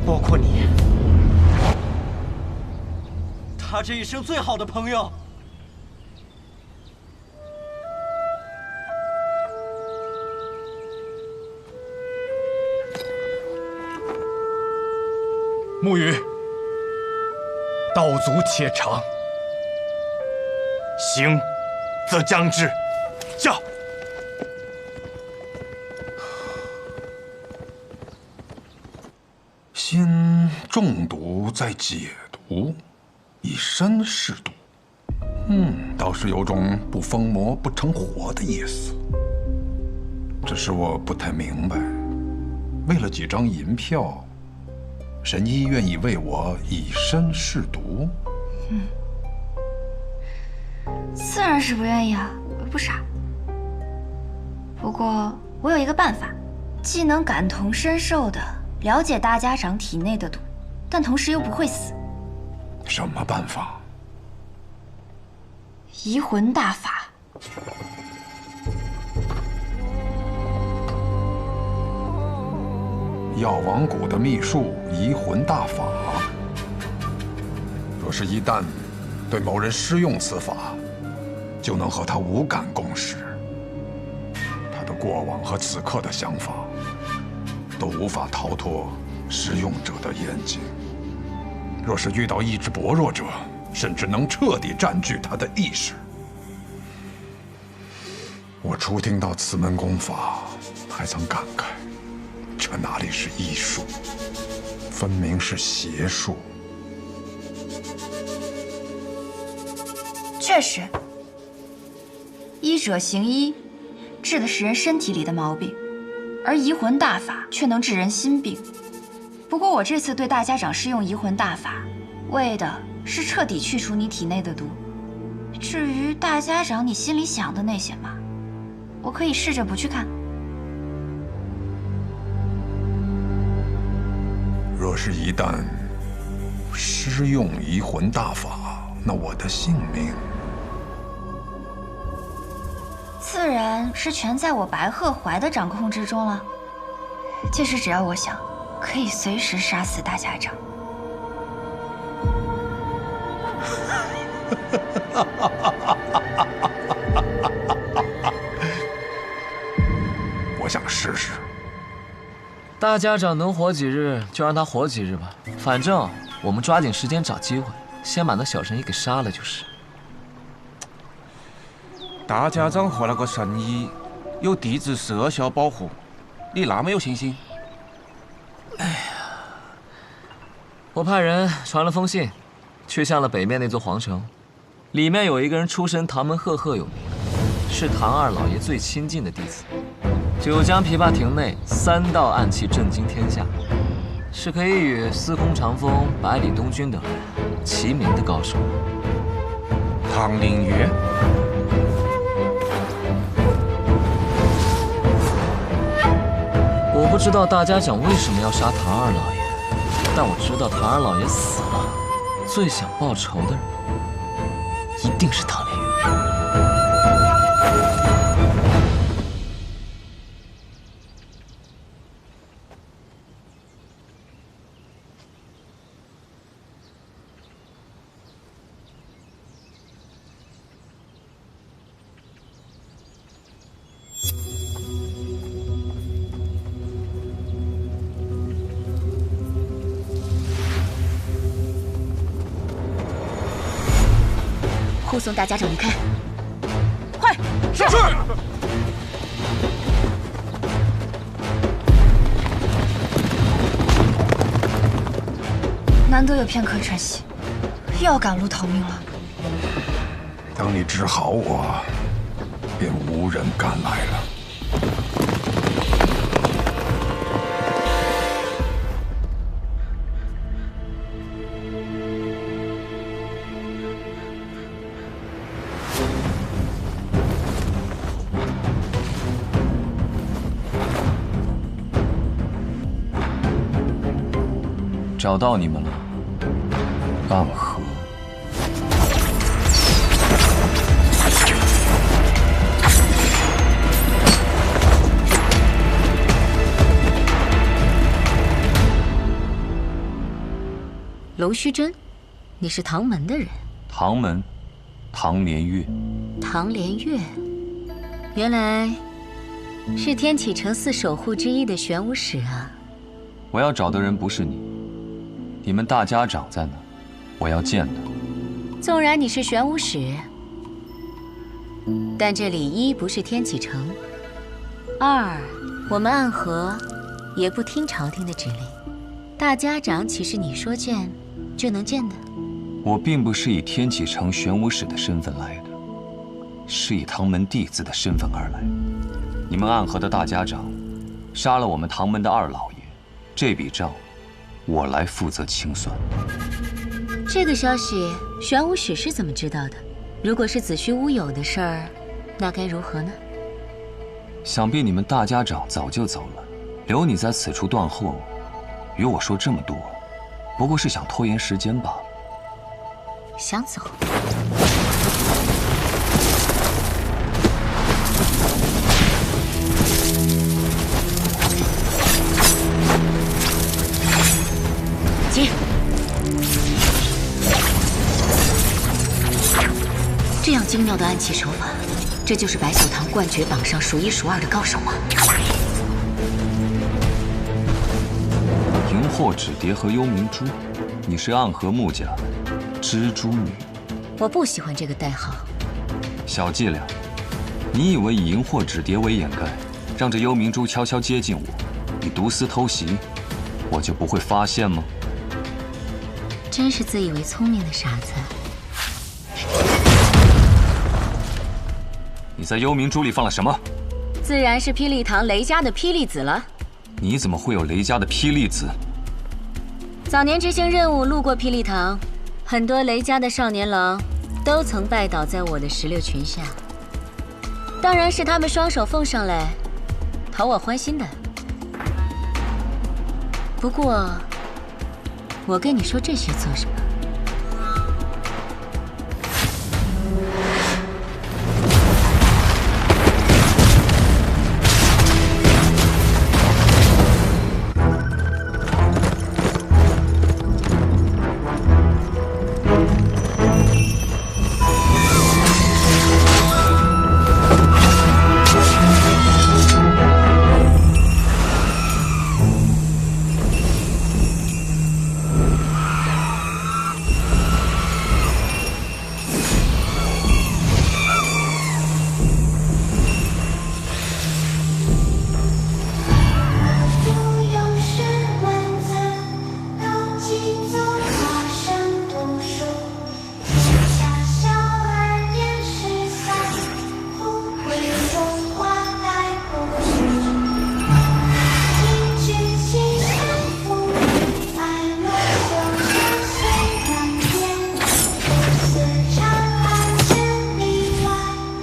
包括你，他这一生最好的朋友。木鱼，道阻且长，行则将至。驾！先中毒再解毒，以身试毒。倒是有种不疯魔不成活的意思。只是我不太明白，为了几张银票，神医愿意为我以身试毒？自然是不愿意啊，我又不傻。不过我有一个办法，既能感同身受的了解大家长体内的毒，但同时又不会死。什么办法？移魂大法。药王谷的秘术移魂大法，若是一旦对某人施用此法，就能和他无感共识。他的过往和此刻的想法，都无法逃脱施用者的眼睛。若是遇到意志薄弱者，甚至能彻底占据他的意识。我初听到此门功法，还曾感慨，这哪里是医术，分明是邪术。确实，医者行医，治的是人身体里的毛病，而移魂大法却能治人心病。不过我这次对大家长施用移魂大法，为的是彻底去除你体内的毒。至于大家长你心里想的那些嘛，我可以试着不去看。若是一旦施用移魂大法，那我的性命自然是全在我白鹤怀的掌控之中了。就是只要我想，可以随时杀死大家长。我想试试。大家长能活几日就让他活几日吧，反正我们抓紧时间找机会，先把那小神医给杀了就是。大家长和那个神医有地质社校保护，你那么有信心？我派人传了封信，去向了北面那座皇城，里面有一个人出身唐门赫赫有名，是唐二老爷最亲近的弟子。九江琵琶亭内3道暗器震惊天下，是可以与司空长风、百里东君等人齐名的高手。唐灵月，我不知道大家长为什么要杀唐二老爷，但我知道唐二老爷死了，最想报仇的人一定是唐连月。护送大家长离开，快！是。难得有片刻喘息，又要赶路逃命了。等你治好我，便无人敢来了。找到你们了，暗河。龙须真，你是唐门的人？唐门，唐连月。唐连月，原来是天启城4守护之一的玄武使啊！我要找的人不是你。你们大家长在哪？我要见他。纵然你是玄武使，但这里一不是天启城，二我们暗河也不听朝廷的指令。大家长岂是你说见就能见的？我并不是以天启城玄武使的身份来的，是以唐门弟子的身份而来。你们暗河的大家长杀了我们唐门的二老爷，这笔账我来负责清算。这个消息，玄武使是怎么知道的？如果是子虚乌有的事儿，那该如何呢？想必你们大家长早就走了，留你在此处断后，与我说这么多，不过是想拖延时间罢了。想走？接！这样精妙的暗器手法，这就是白秀堂冠绝榜上数1数2的高手吗？荧惑纸蝶和幽冥珠，你是暗河木家蜘蛛女。我不喜欢这个代号。小伎俩，你以为以荧惑纸蝶为掩盖，让这幽冥珠悄悄接近我，你毒丝偷袭，我就不会发现吗？真是自以为聪明的傻子。你在幽冥珠里放了什么？自然是霹雳堂雷家的霹雳子了。你怎么会有雷家的霹雳子？早年执行任务路过霹雳堂，很多雷家的少年郎都曾拜倒在我的石榴裙下，当然是他们双手奉上来讨我欢心的。不过，我跟你说这些做什么？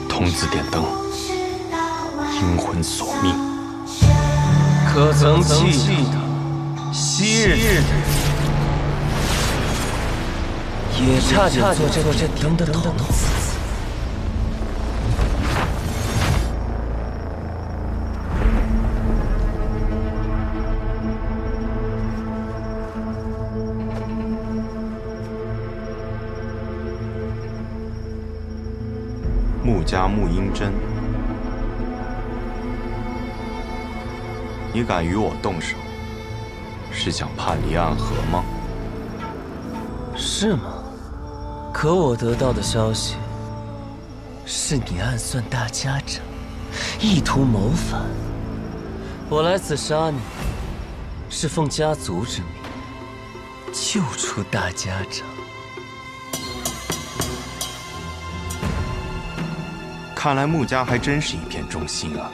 童子点灯，阴魂索命。可曾记得昔日的也差点做这点灯的筒子。穆家穆英真，你敢与我动手，是想叛离暗河吗？是吗？可我得到的消息是你暗算大家长，意图谋反。我来此杀你，是奉家族之命救出大家长。看来穆家还真是一片忠心啊。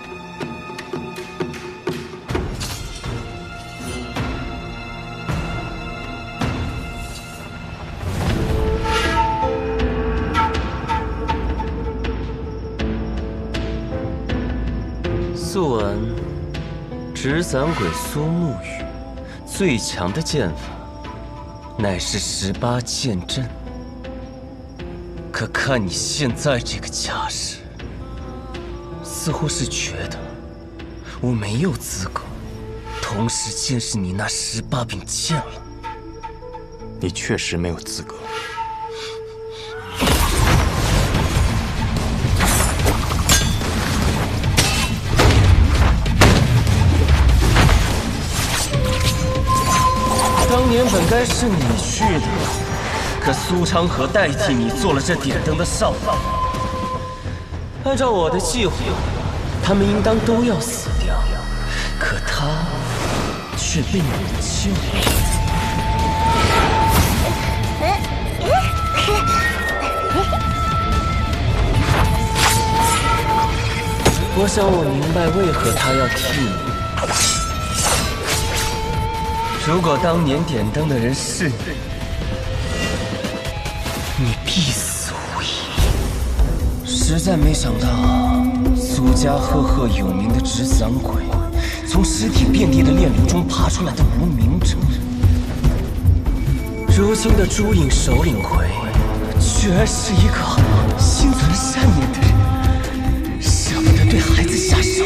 素闻纸伞鬼苏沐雨最强的剑法乃是18剑阵，可看你现在这个架势，似乎是觉得我没有资格同时见识你那18柄剑了。你确实没有资格。当年本该是你去的，可苏昌河代替你做了这点灯的少法。按照我的计划，他们应当都要死掉，可他却被你救了。我想我明白为何他要替你。如果当年点灯的人是你，你必死无疑。实在没想到，苏家赫赫有名的纸伞鬼，从尸体遍地的炼炉中爬出来的无名者，如今的朱影首领魁，居然是一个心存善念的人，舍不得对孩子下手。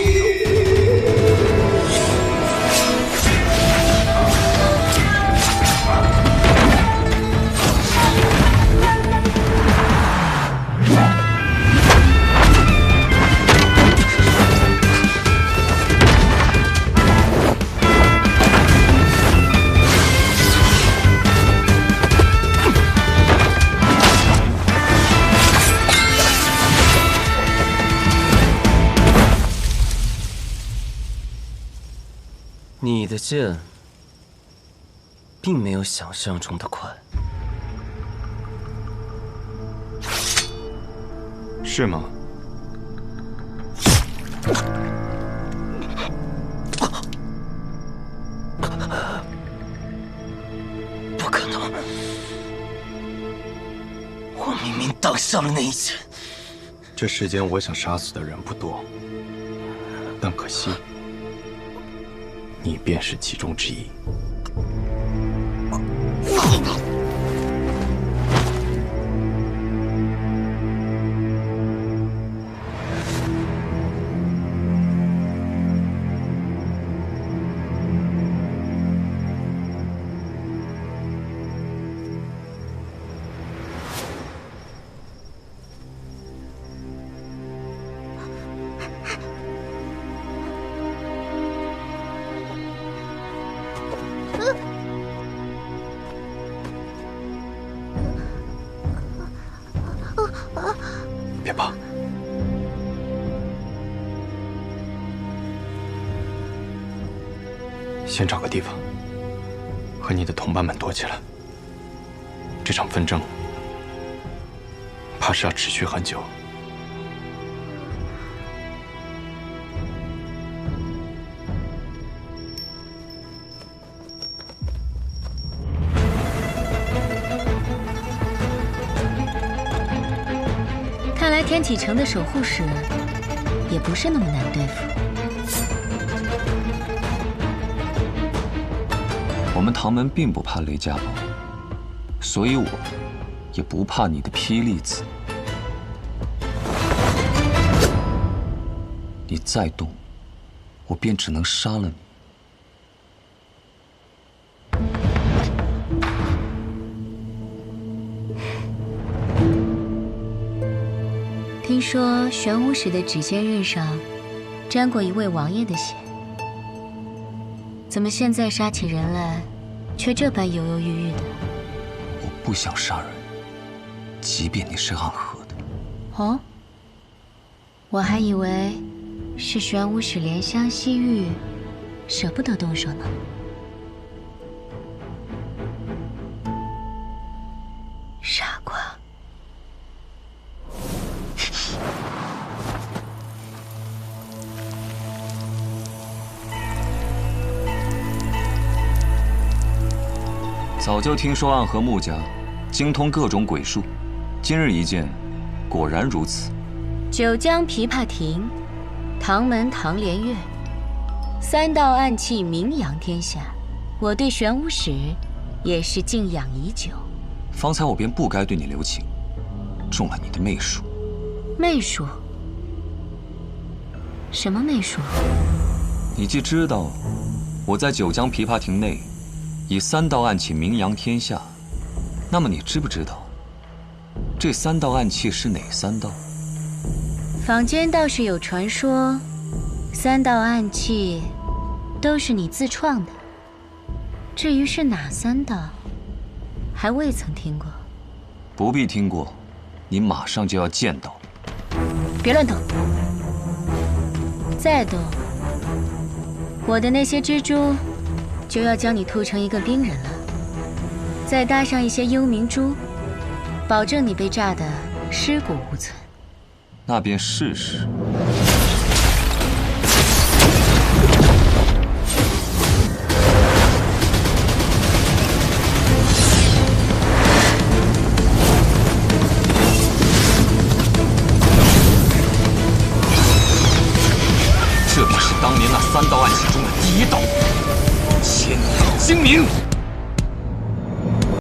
你的剑并没有想象中的快，是吗？不可能！我明明挡上了那一剑。这世间我想杀死的人不多，但可惜。你便是其中之一。别怕，先找个地方和你的同伴们躲起来。这场纷争怕是要持续很久。看来天启城的守护使也不是那么难对付。我们唐门并不怕雷家堡，所以我也不怕你的霹雳子。你再动，我便只能杀了你。听说玄武使的指尖刃上沾过一位王爷的血，怎么现在杀起人来，却这般犹犹豫豫的？我不想杀人，即便你是暗河的。哦，我还以为是玄武使怜香惜玉，舍不得动手呢。傻瓜。早就听说暗河穆家精通各种鬼术，今日一见，果然如此。九江琵琶亭，唐门唐连月，3道暗器名扬天下，我对玄武使也是敬仰已久。方才我便不该对你留情，中了你的媚术。媚术？什么媚术？你既知道我在九江琵琶亭内以3道暗器名扬天下，那么你知不知道这3道暗器是哪3道？坊间倒是有传说，3道暗器都是你自创的。至于是哪3道，还未曾听过。不必听过，你马上就要见到。别乱动，再动，我的那些蜘蛛就要将你吐成一个冰人了。再搭上一些幽冥珠，保证你被炸得尸骨无存。那便试试。这便是当年那3道暗器中的第1道——千道精明。